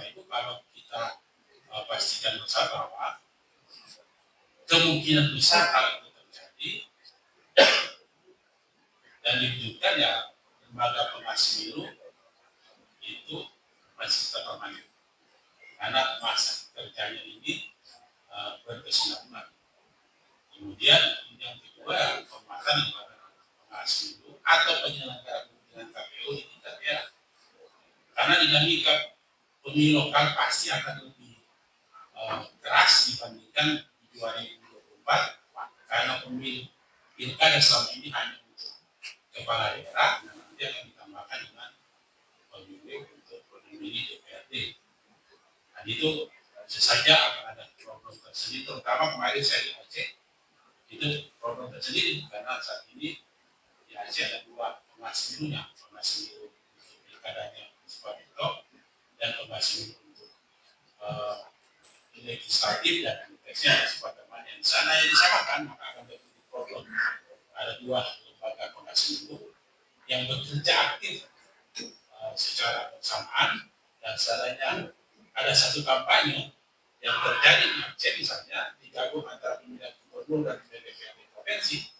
Bapak Ibu, kalau kita pastikan bersama bahwa kemungkinan besar hal itu terjadi dan dibutuhkan ya lembaga pengawas pemilu itu masih terpermanen karena masa kerjanya ini berkesinambungan. Kemudian yang kedua, penguatan lembaga pengawas pemilu atau penyelenggara pemilihan KPU di tingkat daerah. Karena dinamika pemilu lokal pasti akan lebih keras dibandingkan di 2024 karena pemilu pilkada selama ini hanya untuk kepala daerah dan nanti akan ditambahkan dengan pemilu untuk memilih DPRD. Dan itu saja akan ada problem tersendiri, terutama kemarin saya di Aceh itu problem tersendiri karena saat ini di Aceh ada dua pengawas pemilunya, pengawas pemilu untuk pilkadanya seperti itu dan pengawas pemilu untuk legislatif dan teksnya sifat teman yang sana yang disamakan, maka akan terjadi problem. Ada dua lembaga pengawas pemilu yang bekerja aktif secara bersamaan dan setelahnya ada satu kampanye yang terjadi di Aceh misalnya digabung antara pemilihan gubernur dan DPRD provinsi,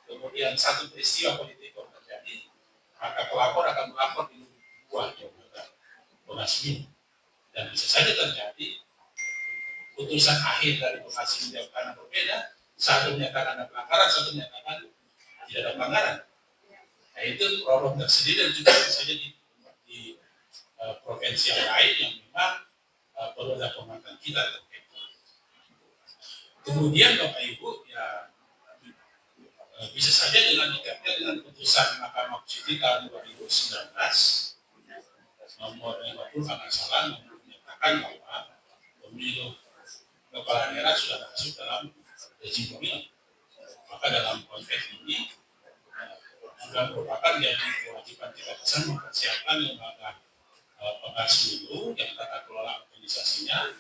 kemudian satu peristiwa politik yang terjadi, maka pelapor akan melapor di dua lembaga pengawas pemilu dan bisa saja terjadi putusan akhir dari pengawas pemilu karena berbeda, satu menyatakan ada pelanggaran, satu menyatakan tidak ada pelanggaran. Nah itu problem tersendiri dan juga bisa saja di provinsi yang lain yang memang perlu ada pemantauan kita terkait. Kemudian Bapak Ibu ya bisa saja dengan dikaitkan dengan putusan Mahkamah Konstitusi tahun 2019 nomor 50 kalau salah menyatakan bahwa pemilu kepala daerah sudah masuk dalam rezim pemilu. Maka dalam konteks ini juga merupakan jadi kewajiban kita bersama mempersiapkan lembaga pengawas pemilu yang tata kelola organisasinya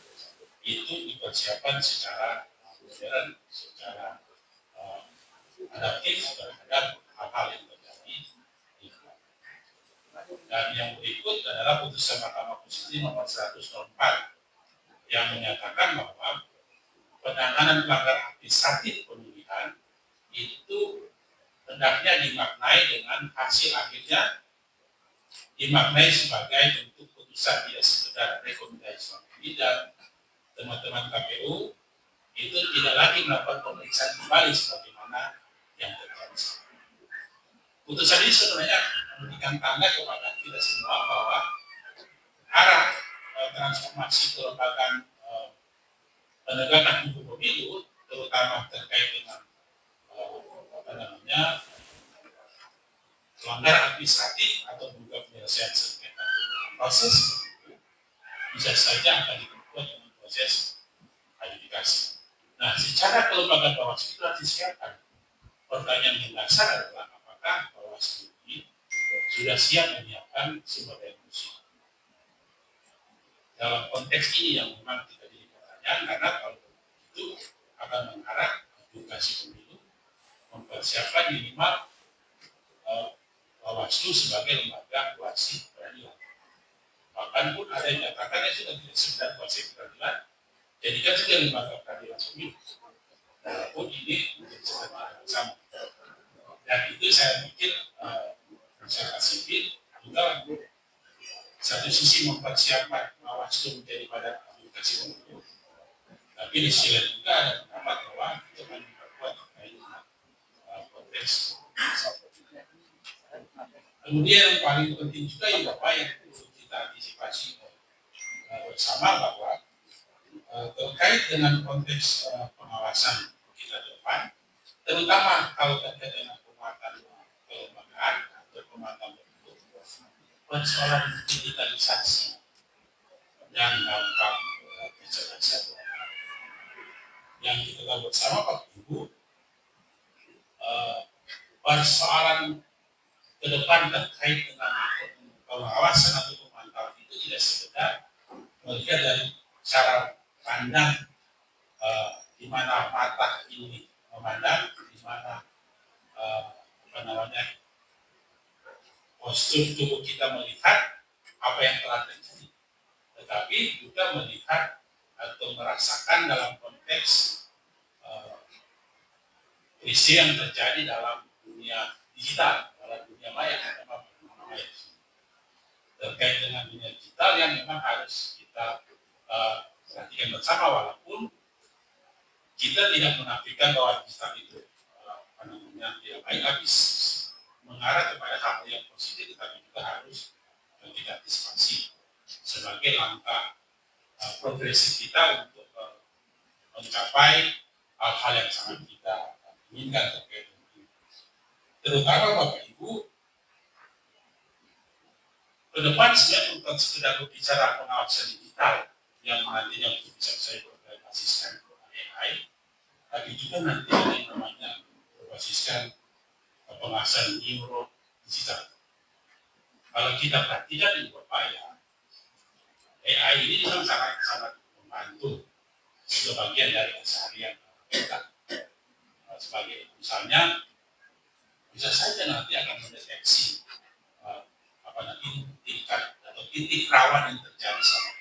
itu dipersiapkan secara modern, secara adaptif terhadap hal-hal yang terjadi. Dan yang berikut adalah putusan Mahkamah Konstitusi nomor 104 yang menyatakan bahwa penanganan pelanggaran administratif pemilihan itu hendaknya dimaknai dengan hasil akhirnya dimaknai sebagai bentuk putusan, tidak sekedar rekomendasi ini, dan teman-teman KPU itu tidak lagi melakukan pemeriksaan kembali sebagaimana yang terjadi. Putusan ini sebenarnya memberikan tanda kepada kita semua bahwa arah transformasi kelembagaan penegakan hukum pemilu, terutama terkait dengan pelanggaran administratif atau juga penyelesaian sengketa proses itu bisa saja akan ditempuh dengan proses adjudikasi. Nah, secara kelembagaan Bawaslu itu harus disiapkan. Pertanyaan yang dasar adalah apakah Bawaslu ini sudah siap menyiapkan sumber daya manusia. Dalam konteks ini yang memang kita jadi pertanyaan, karena kalau itu akan mengarah edukasi pemilu, mempersiapkan minimal Bawaslu sebagai lembaga kuasi peradilan. Bahkan pun ada yang menyatakan itu tidak sekedar kuasi peradilan, jadikan saja lembaga peradilan pemilu. Walaupun ini menjadi sesuatu sama. Dan itu saya pikir masyarakat sipil juga satu sisi mempersiapkan Bawaslu menjadi badan edukasi pemilu, tapi di sisi lain juga ada pendapat bahwa itu akan diperkuat terkait dengan konteks. Kemudian yang paling penting juga yang Bapak yang perlu kita antisipasi bersama bahwa terkait dengan konteks pengawasan kita ke depan, terutama kalau terkait dengan penguatan kelembagaan atau penguatan bentuk, persoalan digitalisasi dan dampak kecerdasan yang kita tahu bersama Pak Ibu, persoalan ke depan terkait dengan pengawasan atau pemantauan itu tidak sekedar melihat dari cara pandang di mana mata ini memandang, di mana postur tubuh kita melihat apa yang telah terjadi, tetapi tetapi juga melihat atau merasakan dalam konteks krisis yang terjadi dalam dunia digital, dalam dunia maya, terkait dengan dunia digital yang memang harus kita perhatikan bersama, walaupun kita tidak menafikan bahwa digital itu tidak baik, habis mengarah kepada hal yang positif, tetapi juga harus kita antisipasi sebagai langkah progresif kita untuk mencapai hal-hal yang sangat kita inginkan terkait dengan ini. Terutama Bapak Ibu, ke depan sebenarnya bukan sekedar berbicara pengawasan digital yang nantinya bisa saya berbasiskan AI, tapi juga nanti ada yang namanya berbasiskan pengawasan neuro digital. Kalau kita perhatikan di Bapak ya, AI ini sangat membantu sebagai bagian dari keseharian kita. Sebagai misalnya, bisa saja nanti akan mendeteksi tingkat atau titik rawan yang terjadi sama